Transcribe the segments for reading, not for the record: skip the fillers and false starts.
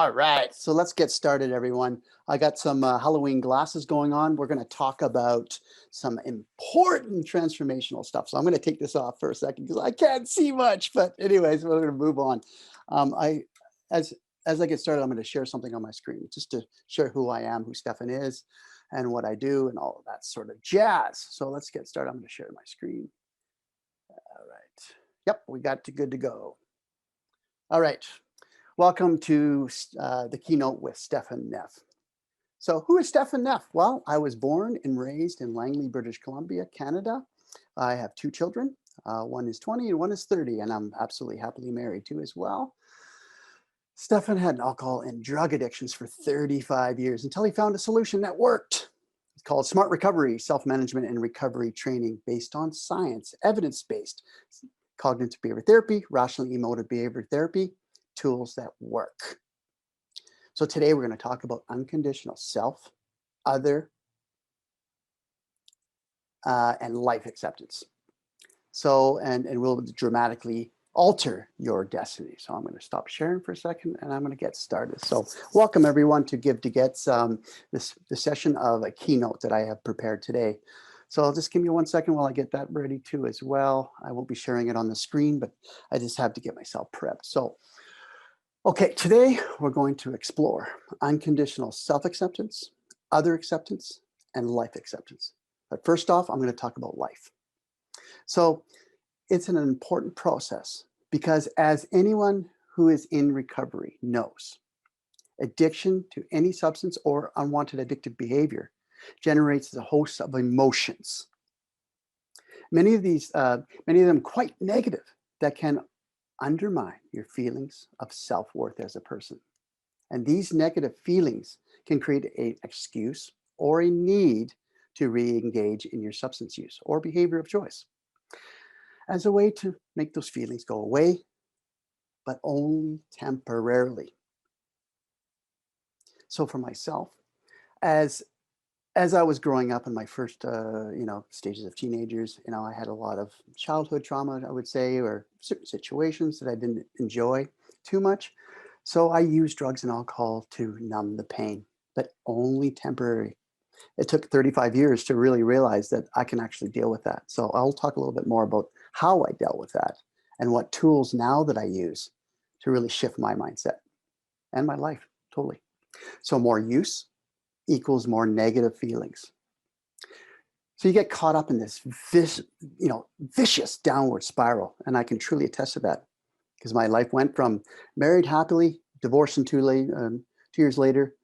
All right, so let's get started, everyone. I got some Halloween glasses going on. We're going to talk about some important transformational stuff. So I'm going to take this off for a second because I can't see much. But anyways, we're going to move on. I, as I get started, I'm going to share something on my screen just to share who I am, who Stefan is, and what I do, and all of that sort of jazz. So let's get started. I'm going to share my screen. All right. Yep, we got to good to go. All right. Welcome to the keynote with Stefan Neff. So who is Stefan Neff? Well, I was born and raised in Langley, British Columbia, Canada. I have two children. One is 20 and one is 30, and I'm absolutely happily married too as well. Stefan had an alcohol and drug addictions for 35 years until he found a solution that worked. It's called Smart Recovery, Self-Management and Recovery Training based on science, evidence-based, cognitive behavior therapy, rational emotive behavior therapy, tools that work. So today we're going to talk about unconditional self, other, and life acceptance. So, and we'll dramatically alter your destiny. So I'm going to stop sharing for a second and I'm going to get started. So welcome everyone to Give to Get's this session of a keynote that I have prepared today. So just give me 1 second while I get that ready too as well. I won't be sharing it on the screen, but I just have to get myself prepped. So okay, today we're going to explore unconditional self-acceptance, other acceptance, and life acceptance. But first off, I'm going to talk about life. So it's an important process because as anyone who is in recovery knows, addiction to any substance or unwanted addictive behavior generates a host of emotions. Many of them quite negative that can undermine your feelings of self-worth as a person. And these negative feelings can create an excuse or a need to re-engage in your substance use or behavior of choice as a way to make those feelings go away, but only temporarily. So for myself, as I was growing up in my first, stages of teenagers, I had a lot of childhood trauma, I would say, or certain situations that I didn't enjoy too much. So I used drugs and alcohol to numb the pain, but only temporary. It took 35 years to really realize that I can actually deal with that. So I'll talk a little bit more about how I dealt with that and what tools now that I use to really shift my mindset and my life totally. So more use equals more negative feelings. So you get caught up in this vicious downward spiral. And I can truly attest to that because my life went from married happily, divorced in 2 years later.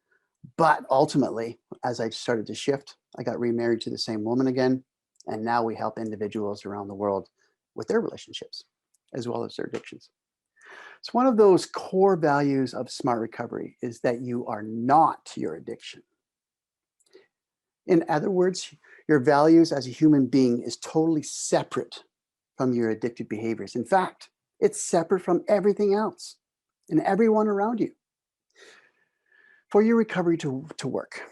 But ultimately, as I started to shift, I got remarried to the same woman again. And now we help individuals around the world with their relationships as well as their addictions. So one of those core values of smart recovery is that you are not your addiction. In other words, your values as a human being is totally separate from your addictive behaviors. In fact, it's separate from everything else and everyone around you. For your recovery to work,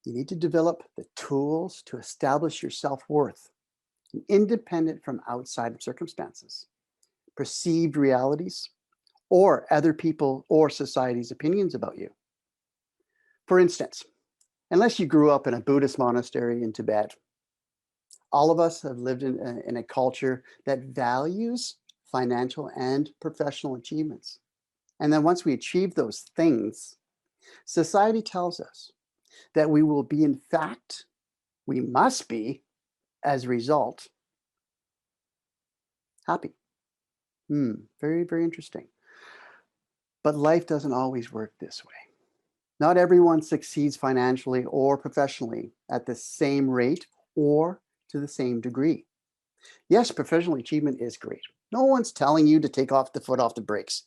you need to develop the tools to establish your self-worth, independent from outside circumstances, perceived realities, or other people or society's opinions about you. For instance, unless you grew up in a Buddhist monastery in Tibet, all of us have lived in a culture that values financial and professional achievements. And then once we achieve those things, society tells us that we will be, in fact, we must be, as a result, happy. Very, very interesting. But life doesn't always work this way. Not everyone succeeds financially or professionally at the same rate or to the same degree. Yes, professional achievement is great. No one's telling you to take off the foot off the brakes.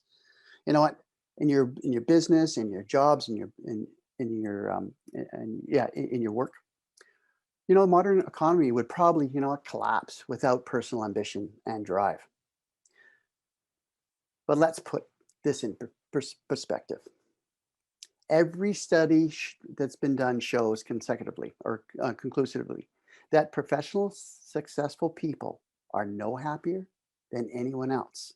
You know what? In your business, in your jobs, in your work, modern economy would probably collapse without personal ambition and drive. But let's put this in perspective. Every study that's been done shows consecutively or conclusively that professional successful people are no happier than anyone else.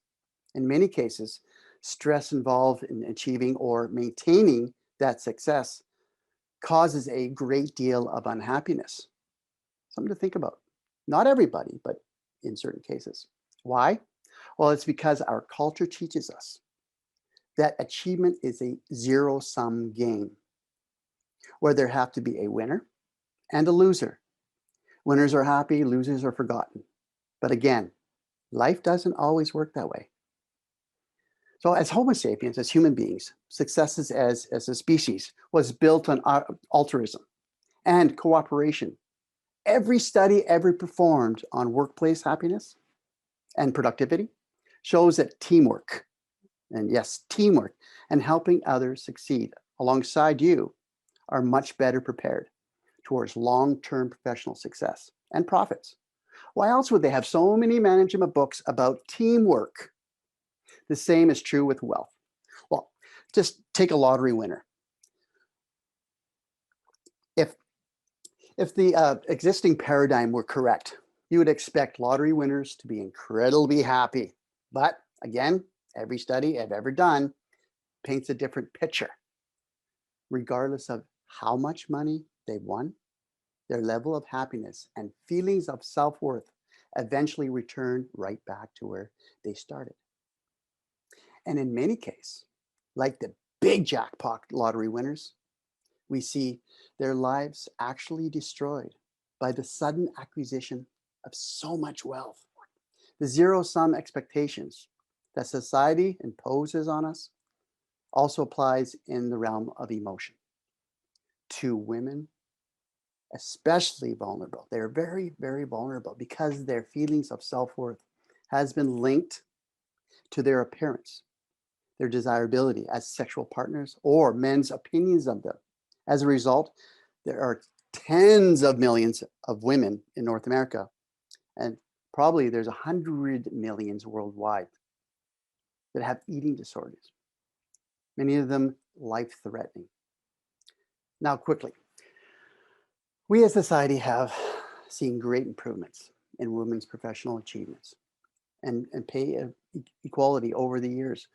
In many cases, Stress involved in achieving or maintaining that success causes a great deal of unhappiness. Something to think about. Not everybody, but in certain cases. Why? Well, it's because our culture teaches us that achievement is a zero-sum game where there have to be a winner and a loser. Winners are happy, losers are forgotten. But again, life doesn't always work that way. So as Homo sapiens, as human beings, successes as a species was built on altruism and cooperation. Every study ever performed on workplace happiness and productivity shows that teamwork, and yes, teamwork, and helping others succeed alongside you are much better prepared towards long-term professional success and profits. Why else would they have so many management books about teamwork? The same is true with wealth. Well, just take a lottery winner. If If the existing paradigm were correct, you would expect lottery winners to be incredibly happy. But again, every study I've ever done paints a different picture. Regardless of how much money they've won, their level of happiness and feelings of self-worth eventually return right back to where they started. And in many cases, like the big jackpot lottery winners, we see their lives actually destroyed by the sudden acquisition of so much wealth. The zero-sum expectations that society imposes on us also applies in the realm of emotion. To women, especially vulnerable. They're very, very vulnerable because their feelings of self-worth has been linked to their appearance, their desirability as sexual partners, or men's opinions of them. As a result, there are tens of millions of women in North America, and probably there's 100 millions worldwide that have eating disorders, many of them life-threatening. Now, quickly, we as society have seen great improvements in women's professional achievements and pay equality over the years.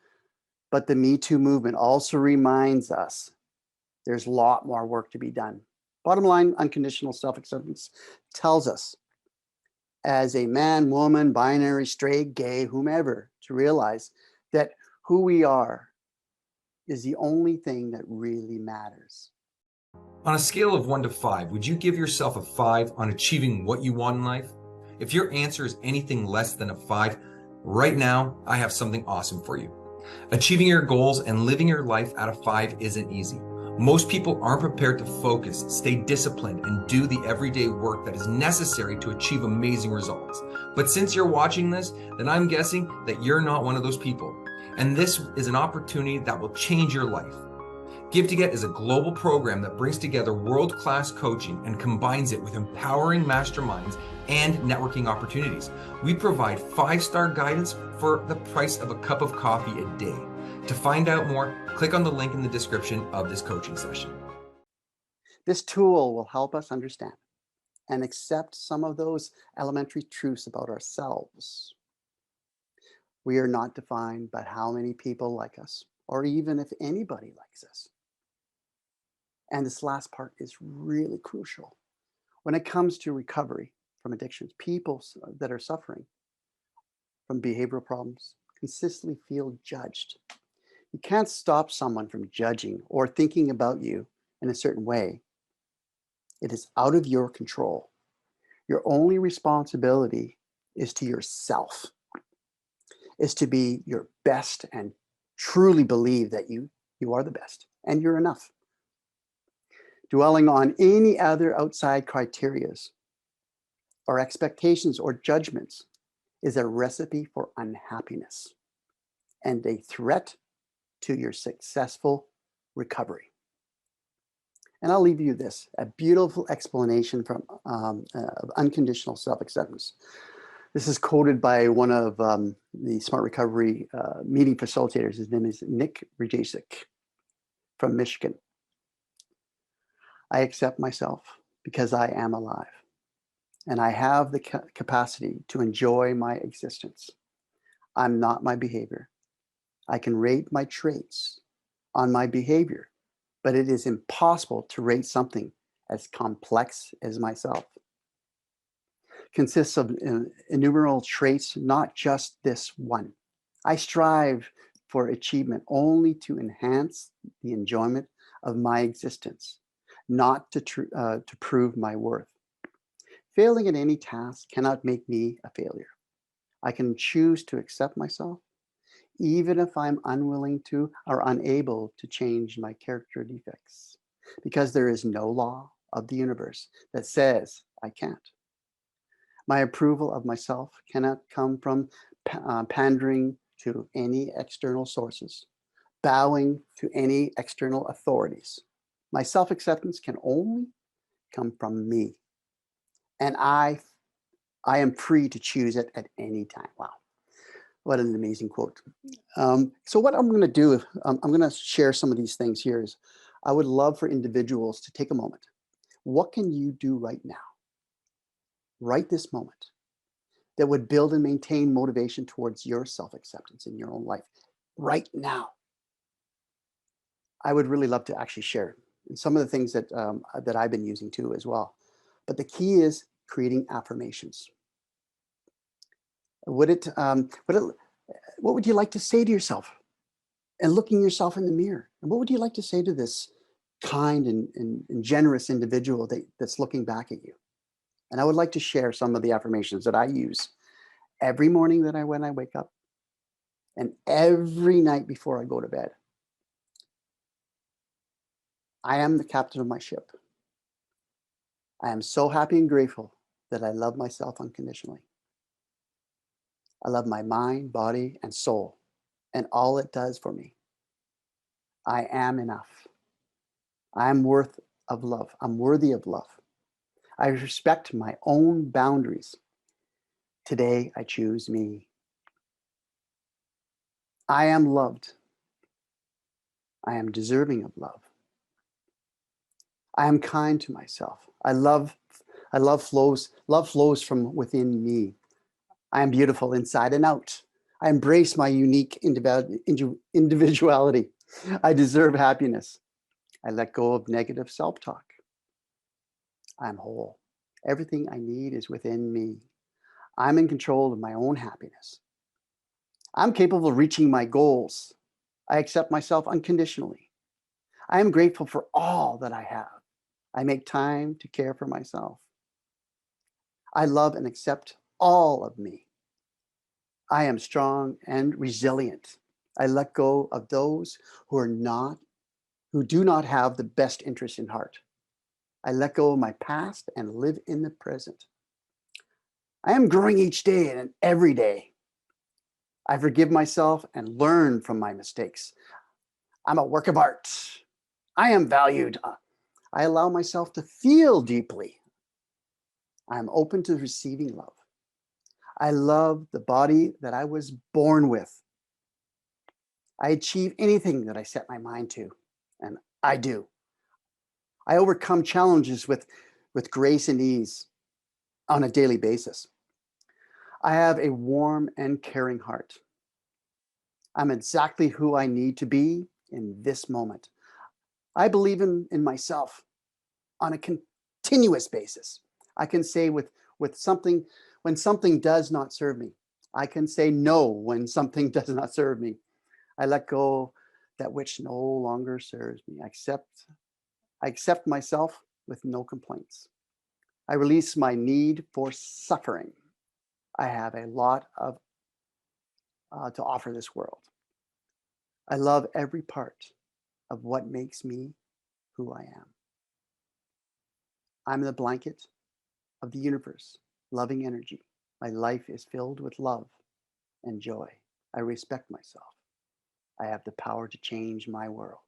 But the Me Too movement also reminds us there's a lot more work to be done. Bottom line, unconditional self-acceptance tells us as a man, woman, binary, straight, gay, whomever, to realize that who we are is the only thing that really matters. On a scale of 1 to 5, would you give yourself a 5 on achieving what you want in life? If your answer is anything less than a 5, right now, I have something awesome for you. Achieving your goals and living your life at a 5 isn't easy. Most people aren't prepared to focus, stay disciplined, and do the everyday work that is necessary to achieve amazing results. But since you're watching this, then I'm guessing that you're not one of those people. And this is an opportunity that will change your life. Give to Get is a global program that brings together world-class coaching and combines it with empowering masterminds and networking opportunities. We provide 5-star guidance for the price of a cup of coffee a day. To find out more, click on the link in the description of this coaching session. This tool will help us understand and accept some of those elementary truths about ourselves. We are not defined by how many people like us, or even if anybody likes us. And this last part is really crucial. When it comes to recovery from addictions, people that are suffering from behavioral problems consistently feel judged. You can't stop someone from judging or thinking about you in a certain way. It is out of your control. Your only responsibility is to yourself, is to be your best and truly believe that you are the best and you're enough. Dwelling on any other outside criterias or expectations or judgments is a recipe for unhappiness and a threat to your successful recovery. And I'll leave you this, a beautiful explanation from unconditional self-acceptance. This is quoted by one of the Smart Recovery meeting facilitators. His name is Nick Rajacek from Michigan. I accept myself because I am alive, and I have the capacity to enjoy my existence. I'm not my behavior. I can rate my traits on my behavior, but it is impossible to rate something as complex as myself. Consists of innumerable traits, not just this one. I strive for achievement only to enhance the enjoyment of my existence, not to prove my worth. Failing at any task cannot make me a failure. I can choose to accept myself, even if I'm unwilling to or unable to change my character defects, because there is no law of the universe that says I can't. My approval of myself cannot come from pandering to any external sources, bowing to any external authorities. My self acceptance can only come from me, and I am free to choose it at any time. Wow, what an amazing quote. So, what I'm going to do, I'm going to share some of these things here. Is I would love for individuals to take a moment. What can you do right now, right this moment, that would build and maintain motivation towards your self acceptance in your own life right now? I would really love to actually share some of the things that I've been using too as well. But the key is creating affirmations. Would it, what would you like to say to yourself? And looking yourself in the mirror. And what would you like to say to this kind and generous individual that's looking back at you? And I would like to share some of the affirmations that I use every morning when I wake up and every night before I go to bed. I am the captain of my ship. I am so happy and grateful that I love myself unconditionally. I love my mind, body, and soul and all it does for me. I am enough. I am worth of love. I'm worthy of love. I respect my own boundaries. Today, I choose me. I am loved. I am deserving of love. I am kind to myself. Love flows from within me. I am beautiful inside and out. I embrace my unique individuality. I deserve happiness. I let go of negative self-talk. I'm whole. Everything I need is within me. I'm in control of my own happiness. I'm capable of reaching my goals. I accept myself unconditionally. I am grateful for all that I have. I make time to care for myself. I love and accept all of me. I am strong and resilient. I let go of those who do not have the best interest in heart. I let go of my past and live in the present. I am growing each day and every day. I forgive myself and learn from my mistakes. I'm a work of art. I am valued. I allow myself to feel deeply. I am open to receiving love. I love the body that I was born with. I achieve anything that I set my mind to, and I do. I overcome challenges with grace and ease on a daily basis. I have a warm and caring heart. I'm exactly who I need to be in this moment. I believe in myself on a continuous basis. I can say with something, when something does not serve me, I can say no when something does not serve me. I let go that which no longer serves me. I accept myself with no complaints. I release my need for suffering. I have a lot of to offer this world. I love every part of what makes me who I am. I'm the blanket of the universe, loving energy. My life is filled with love and joy. I respect myself. I have the power to change my world.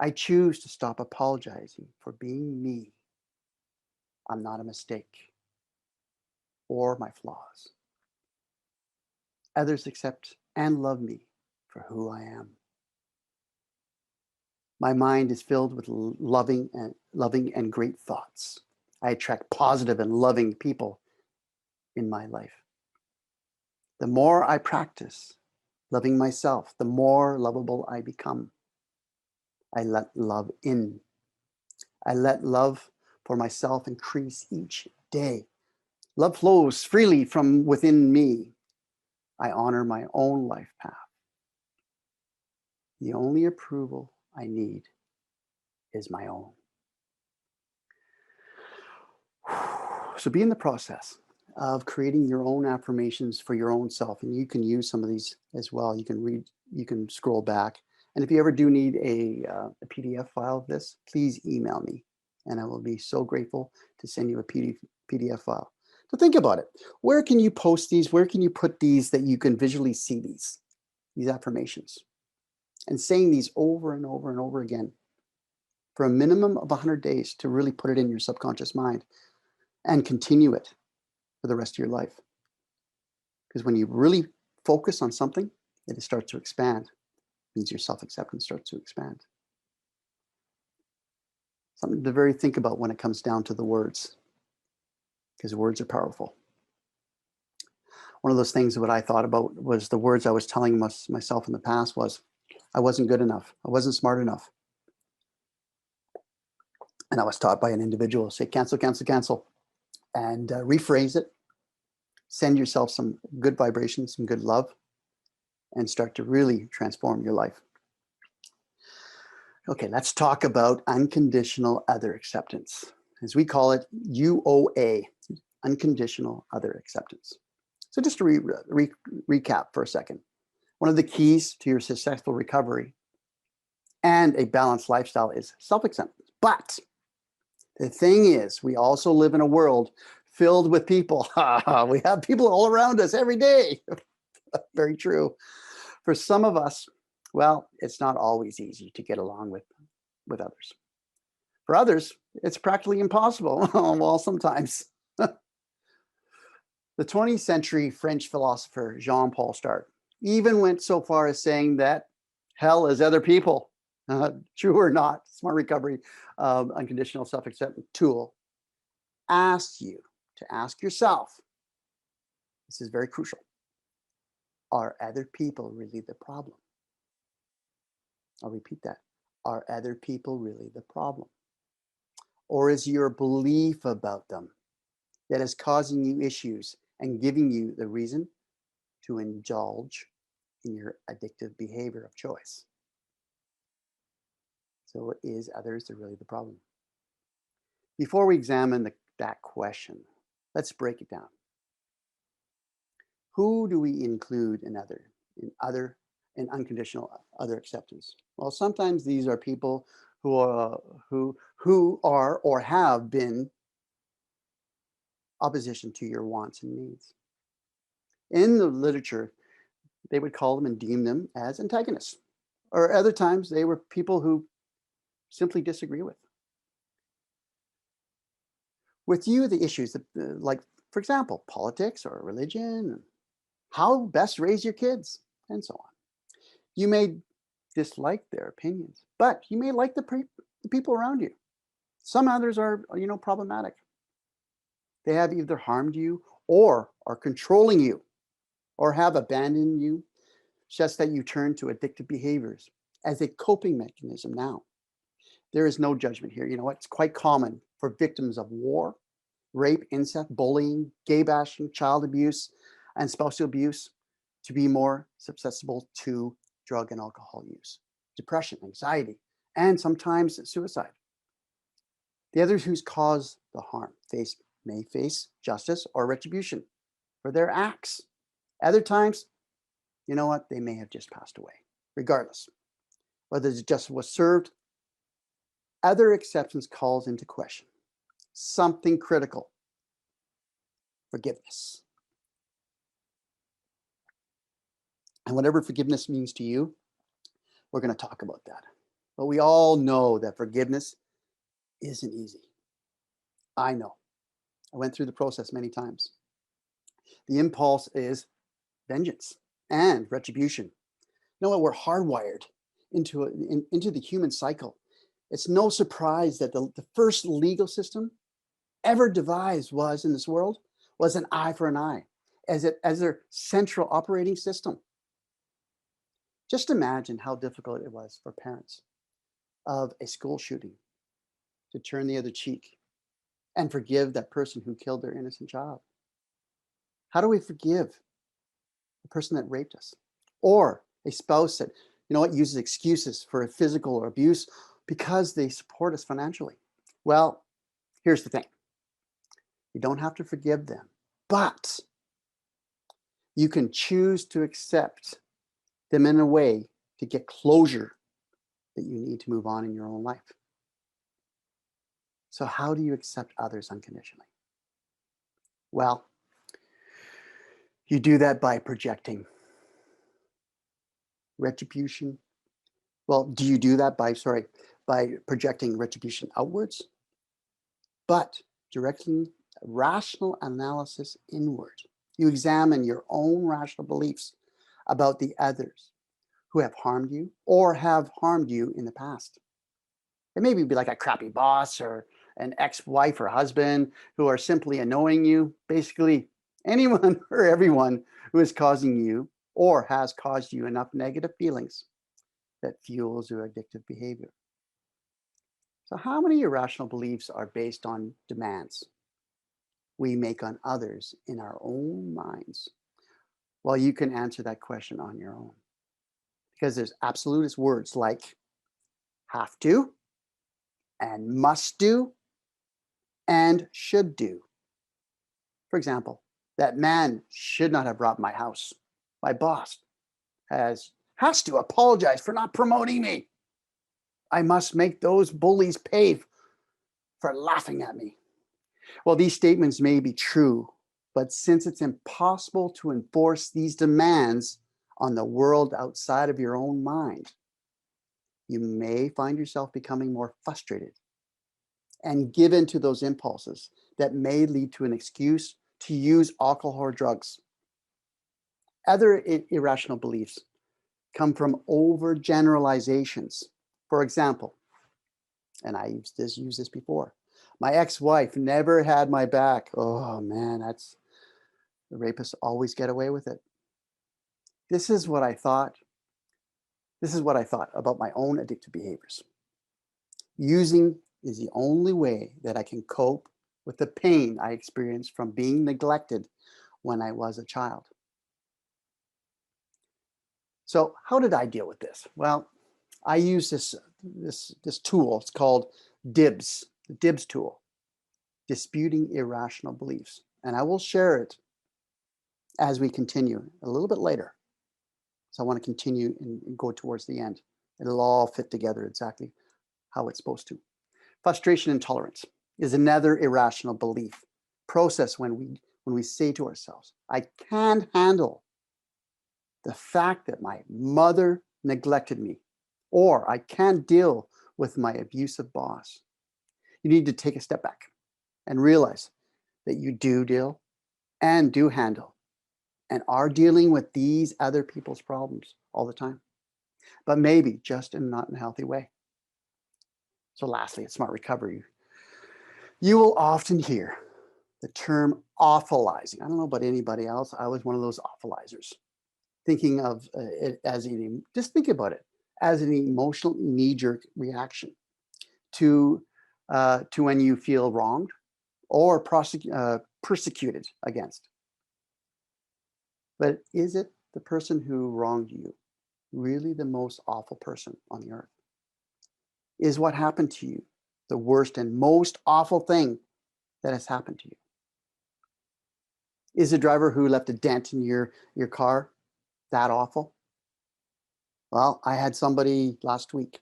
I choose to stop apologizing for being me. I'm not a mistake or my flaws. Others accept and love me for who I am. My mind is filled with loving and great thoughts. I attract positive and loving people in my life. The more I practice, Loving myself, the more lovable I become. I let love in. I let love for myself increase each day. Love flows freely from within me. I honor my own life path. The only approval I need is my own. So be in the process of creating your own affirmations for your own self. And you can use some of these as well. You can read, you can scroll back. And if you ever do need a PDF file of this, please email me. And I will be so grateful to send you a PDF file. So think about it. Where can you post these? Where can you put these that you can visually see these affirmations? And saying these over and over and over again for a minimum of 100 days to really put it in your subconscious mind and continue it for the rest of your life. Because when you really focus on something, it starts to expand. It means your self-acceptance starts to expand. Something to very think about when it comes down to the words, because words are powerful. One of those things what I thought about was the words I was telling myself in the past was, I wasn't good enough. I wasn't smart enough. And I was taught by an individual, say cancel, cancel, cancel, and rephrase it. Send yourself some good vibrations, some good love, and start to really transform your life. Okay, let's talk about unconditional other acceptance. As we call it, UOA, unconditional other acceptance. So just to recap for a second, one of the keys to your successful recovery and a balanced lifestyle is self-acceptance. But the thing is, we also live in a world filled with people. We have people all around us every day. Very true. For some of us, well, it's not always easy to get along with others. For others, it's practically impossible. Well, sometimes. The 20th century French philosopher Jean-Paul Sartre even went so far as saying that hell is other people. True or not, Smart Recovery Unconditional Self-Acceptance tool asks you to ask yourself, this is very crucial, are other people really the problem? I'll repeat that. Are other people really the problem? Or is your belief about them that is causing you issues and giving you the reason to indulge in your addictive behavior of choice? So is others really the problem? Before we examine that question, let's break it down. Who do we include in unconditional other acceptance? Well, sometimes these are people who are or have been opposition to your wants and needs. In the literature, they would call them and deem them as antagonists. Or other times, they were people who simply disagree with. With you, the issues like, for example, politics or religion, how best raise your kids, and so on. You may dislike their opinions, but you may like the people around you. Some others are, problematic. They have either harmed you or are controlling you or have abandoned you, such that you turn to addictive behaviors as a coping mechanism now. There is no judgment here. You know what? It's quite common for victims of war, rape, incest, bullying, gay bashing, child abuse, and spousal abuse to be more susceptible to drug and alcohol use, depression, anxiety, and sometimes suicide. The others who's caused the harm may face justice or retribution for their acts. Other times, you know what? They may have just passed away. Regardless, whether the justice was served, other acceptance calls into question something critical: forgiveness. And whatever forgiveness means to you, we're going to talk about that. But we all know that forgiveness isn't easy. I know. I went through the process many times. The impulse is vengeance and retribution. You know what? We're hardwired into the human cycle. It's no surprise that the first legal system ever devised in this world was an eye for an eye as their central operating system. Just imagine how difficult it was for parents of a school shooting to turn the other cheek and forgive that person who killed their innocent child. How do we forgive the person that raped us? Or a spouse that, uses excuses for a physical abuse because they support us financially? Well, here's the thing. You don't have to forgive them, but you can choose to accept them in a way to get closure that you need to move on in your own life. So how do you accept others unconditionally? Well, you do that by projecting retribution. Well, do you do that by projecting retribution outwards, but directing rational analysis inward? You examine your own rational beliefs about the others who have harmed you or have harmed you in the past. It may be like a crappy boss or an ex-wife or husband who are simply annoying you. Basically, anyone or everyone who is causing you or has caused you enough negative feelings that fuels your addictive behavior. So how many irrational beliefs are based on demands we make on others in our own minds? Well, you can answer that question on your own because there's absolutist words like have to and must do and should do. For example, that man should not have robbed my house. My boss has to apologize for not promoting me. I must make those bullies pay for laughing at me. Well, these statements may be true, but since it's impossible to enforce these demands on the world outside of your own mind, you may find yourself becoming more frustrated and give in to those impulses that may lead to an excuse to use alcohol or drugs. Other irrational beliefs come from overgeneralizations. For example, and I used this before, my ex-wife never had my back. Oh man, that's the rapists always get away with it. This is what I thought. This is what I thought about my own addictive behaviors. Using is the only way that I can cope with the pain I experienced from being neglected when I was a child. So how did I deal with this? Well, I use this tool. It's called DIBS, the DIBS tool, Disputing Irrational Beliefs. And I will share it as we continue a little bit later. So I want to continue and go towards the end. It'll all fit together exactly how it's supposed to. Frustration intolerance is another irrational belief process when we say to ourselves, I can't handle the fact that my mother neglected me, or I can't deal with my abusive boss. You need to take a step back and realize that you do deal and do handle and are dealing with these other people's problems all the time, but maybe just not in a healthy way. So lastly, at Smart Recovery, you will often hear the term awfulizing. I don't know about anybody else. I was one of those awfulizers, thinking of it as just think about it as an emotional knee-jerk reaction to when you feel wronged or persecuted against. But is it the person who wronged you really the most awful person on the earth? Is what happened to you the worst and most awful thing that has happened to you? Is the driver who left a dent in your car that awful? Well, I had somebody last week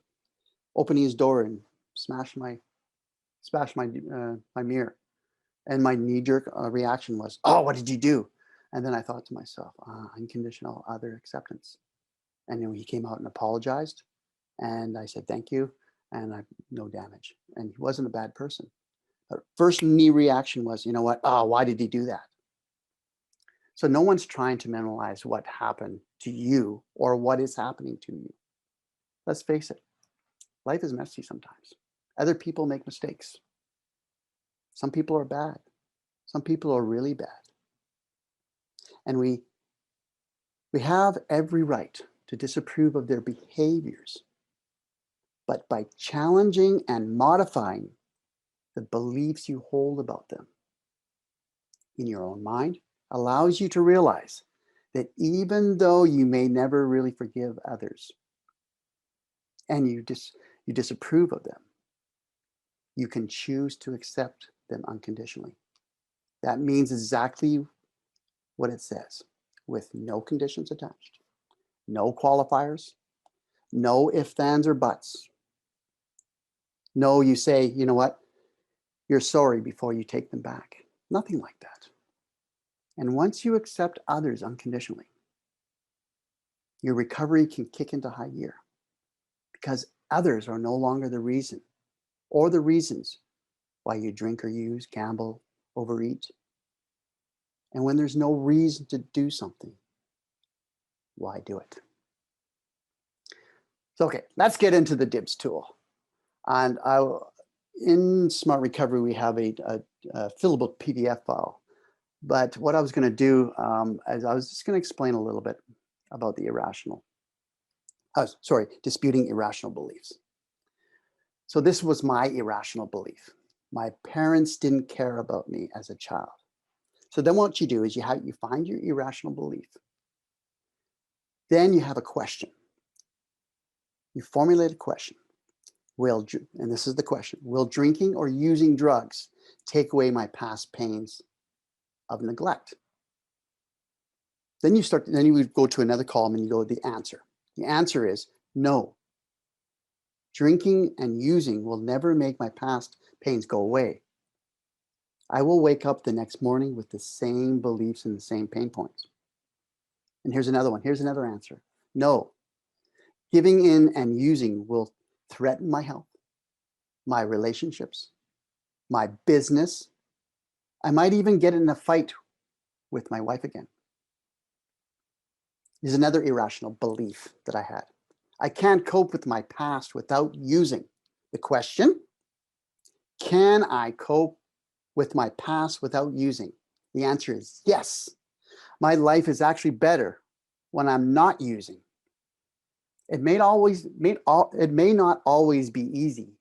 opening his door and smash my my mirror, and my knee-jerk reaction was, "Oh, what did you do?" And then I thought to myself, unconditional other acceptance. And then he came out and apologized, and I said thank you, and no damage. And he wasn't a bad person. But first knee reaction was, you know what? Oh, why did he do that? So no one's trying to minimize what happened to you or what is happening to you. Let's face it, life is messy sometimes. Other people make mistakes. Some people are bad. Some people are really bad. And we have every right to disapprove of their behaviors, but by challenging and modifying the beliefs you hold about them in your own mind allows you to realize that even though you may never really forgive others and you disapprove of them, you can choose to accept them unconditionally. That means exactly what it says, with no conditions attached, no qualifiers, no ifs, ands, or buts. No, you say, you know what, you're sorry before you take them back. Nothing like that. And once you accept others unconditionally, your recovery can kick into high gear because others are no longer the reason or the reasons why you drink or use, gamble, overeat. And when there's no reason to do something, why do it? So, okay, let's get into the DIBS tool. And in Smart Recovery, we have a fillable PDF file. But what I was going to do is I was just going to explain a little bit about the irrational. Disputing irrational beliefs. So this was my irrational belief. My parents didn't care about me as a child. So then what you do is you find your irrational belief. Then you have a question. You formulate a question. And this is the question, will drinking or using drugs take away my past pains of neglect? Then you would go to another column and you go the answer. The answer is no. Drinking and using will never make my past pains go away. I will wake up the next morning with the same beliefs and the same pain points. And here's another one. Here's another answer. No. Giving in and using will threaten my health, my relationships, my business. I might even get in a fight with my wife again. Here's another irrational belief that I had. I can't cope with my past without using. The question, can I cope with my past without using? The answer is yes. My life is actually better when I'm not using. It may not always be easy,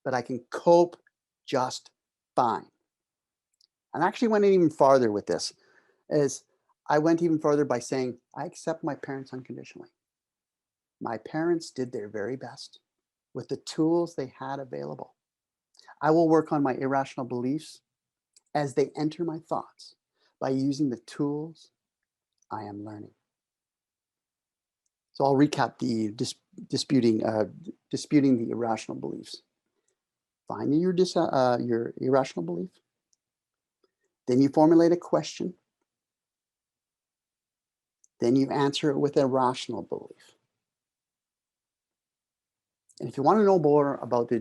but I can cope just fine. And I actually went even farther with this, is I went even further by saying, I accept my parents unconditionally. My parents did their very best with the tools they had available. I will work on my irrational beliefs as they enter my thoughts by using the tools I am learning. So I'll recap the disputing the irrational beliefs. Find your irrational belief. Then you formulate a question. Then you answer it with a rational belief. And if you want to know more about the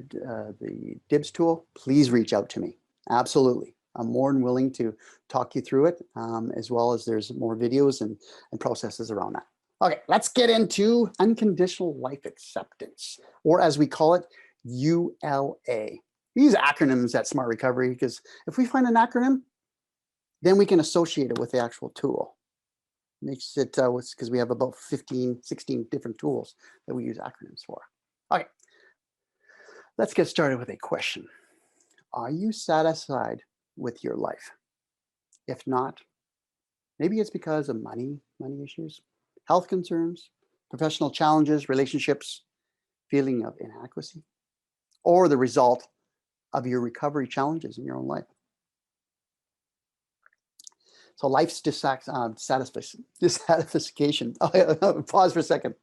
DIBS tool, please reach out to me. Absolutely. I'm more than willing to talk you through it, as well as there's more videos and processes around that. Okay, let's get into unconditional life acceptance, or as we call it, ULA. We use acronyms at Smart Recovery because if we find an acronym, then we can associate it with the actual tool. Makes it, because we have about 15, 16 different tools that we use acronyms for. Okay, let's get started with a question. Are you satisfied with your life? If not, maybe it's because of money issues, health concerns, professional challenges, relationships, feeling of inadequacy, or the result of your recovery challenges in your own life. So life's dissatisfaction. Pause for a second.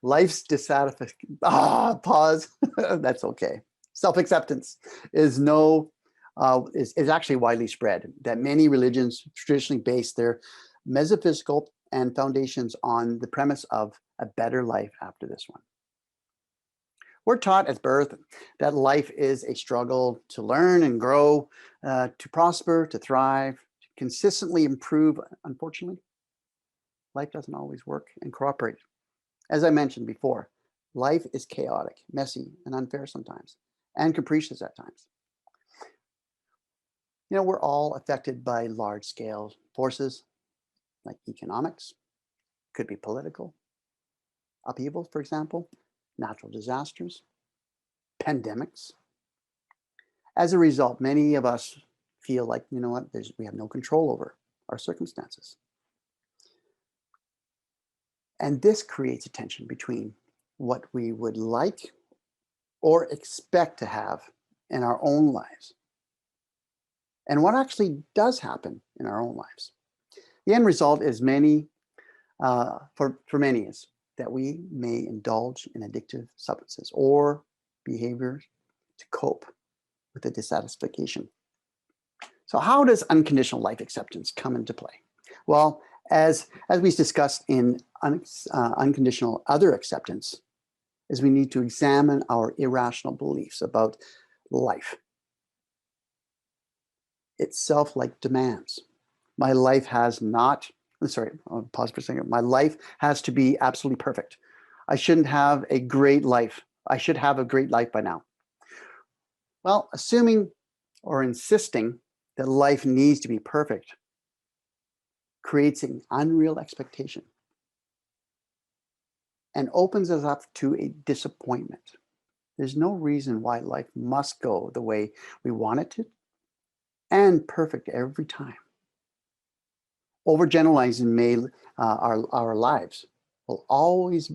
Life's dissatisfaction. Pause. That's okay. Self-acceptance is actually widely spread. That many religions traditionally base their metaphysical and foundations on the premise of a better life after this one. We're taught at birth that life is a struggle to learn and grow, to prosper, to thrive, to consistently improve. Unfortunately, life doesn't always work and cooperate. As I mentioned before, life is chaotic, messy, and unfair sometimes, and capricious at times. You know, we're all affected by large-scale forces like economics, could be political, upheaval, for example, natural disasters, pandemics. As a result, many of us feel like, you know what, we have no control over our circumstances. And this creates a tension between what we would like or expect to have in our own lives and what actually does happen in our own lives. The end result is for many is that we may indulge in addictive substances or behaviors to cope with the dissatisfaction. So how does unconditional life acceptance come into play? Well, as we discussed in unconditional other acceptance, is we need to examine our irrational beliefs about life itself, like demands. My life has not, sorry, I'll pause for a second. My life has to be absolutely perfect. I shouldn't have a great life. I should have a great life by now. Well, assuming or insisting that life needs to be perfect creates an unreal expectation and opens us up to a disappointment. There's no reason why life must go the way we want it to and perfect every time. Overgeneralizing our lives will always,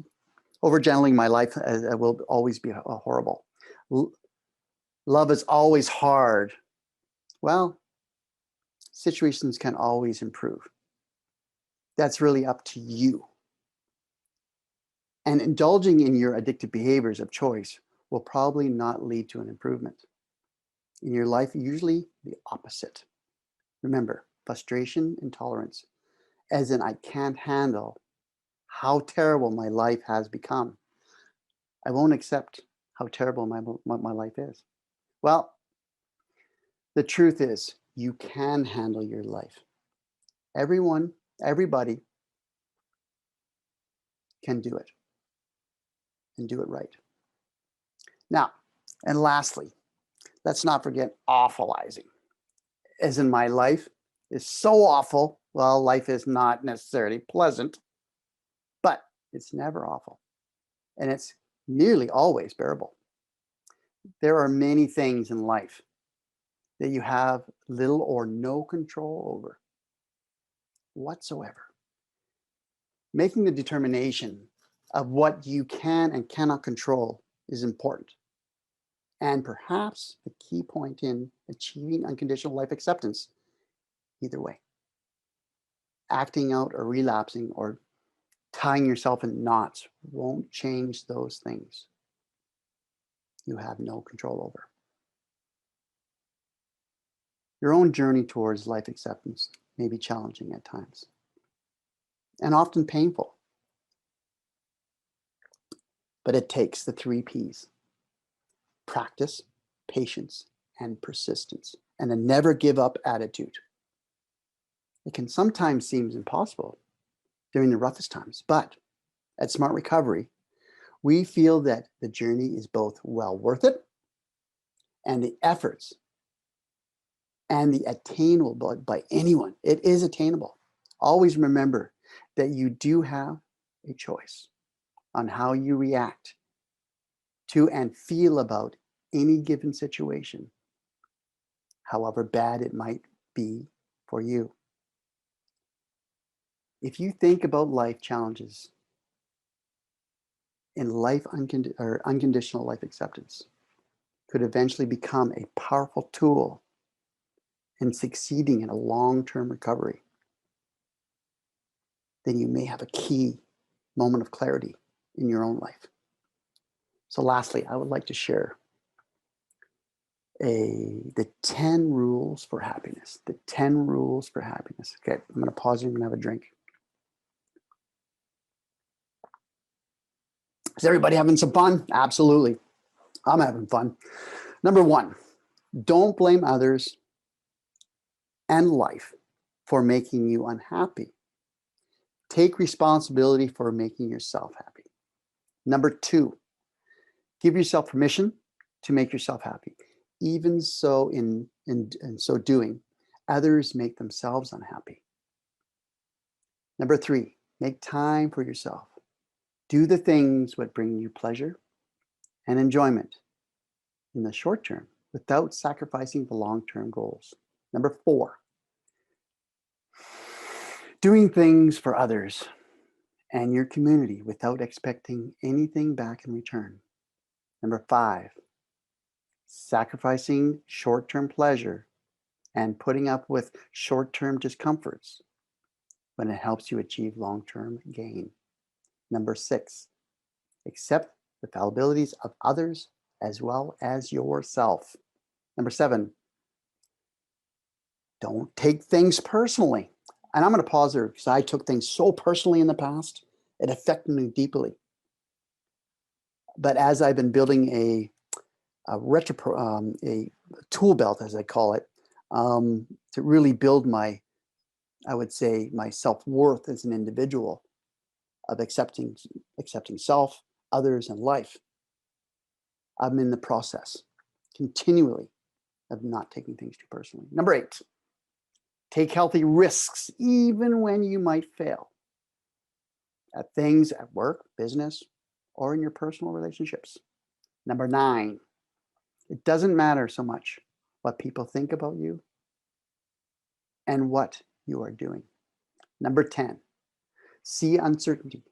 overgeneralizing my life will always be horrible. Love is always hard. Well, situations can always improve. That's really up to you. And indulging in your addictive behaviors of choice will probably not lead to an improvement. In your life, usually the opposite. Remember, frustration and tolerance, as in I can't handle how terrible my life has become. I won't accept how terrible my life is. Well, the truth is you can handle your life. Everybody can do it and do it right. Now, and lastly, let's not forget awfulizing. As in my life is so awful. Well, life is not necessarily pleasant, but it's never awful. And it's nearly always bearable. There are many things in life that you have little or no control over whatsoever. Making the determination of what you can and cannot control is important. And perhaps the key point in achieving unconditional life acceptance, either way. Acting out or relapsing or tying yourself in knots won't change those things you have no control over. Your own journey towards life acceptance may be challenging at times and often painful, but it takes the 3 P's: practice, patience, and persistence, and a never give up attitude. It can sometimes seem impossible during the roughest times, but at Smart Recovery, we feel that the journey is both well worth it and the efforts and the attainable by anyone. It is attainable. Always remember that you do have a choice on how you react to and feel about any given situation, however bad it might be for you. If you think about life challenges in unconditional life acceptance could eventually become a powerful tool in succeeding in a long-term recovery, then you may have a key moment of clarity in your own life. So lastly, I would like to share the 10 rules for happiness. The 10 rules for happiness. Okay, I'm going to pause here and have a drink. Is everybody having some fun? Absolutely. I'm having fun. Number 1, don't blame others and life for making you unhappy. Take responsibility for making yourself happy. Number 2, give yourself permission to make yourself happy. Even so, in so doing, others make themselves unhappy. Number 3, make time for yourself. Do the things what bring you pleasure and enjoyment in the short term without sacrificing the long-term goals. Number 4, doing things for others and your community without expecting anything back in return. Number 5, sacrificing short-term pleasure and putting up with short-term discomforts when it helps you achieve long-term gain. Number 6, accept the fallibilities of others as well as yourself. Number 7, don't take things personally. And I'm going to pause there because I took things so personally in the past. It affected me deeply. But as I've been building a tool belt, as I call it, to really build my, I would say, my self-worth as an individual of accepting self, others, and life, I'm in the process continually of not taking things too personally. Number 8, take healthy risks even when you might fail at things at work, business, or in your personal relationships. Number 9, it doesn't matter so much what people think about you and what you are doing. Number 10, see uncertainty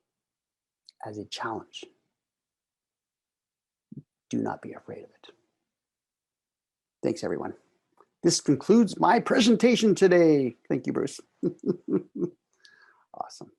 as a challenge. Do not be afraid of it. Thanks, everyone. This concludes my presentation today. Thank you, Bruce. Awesome.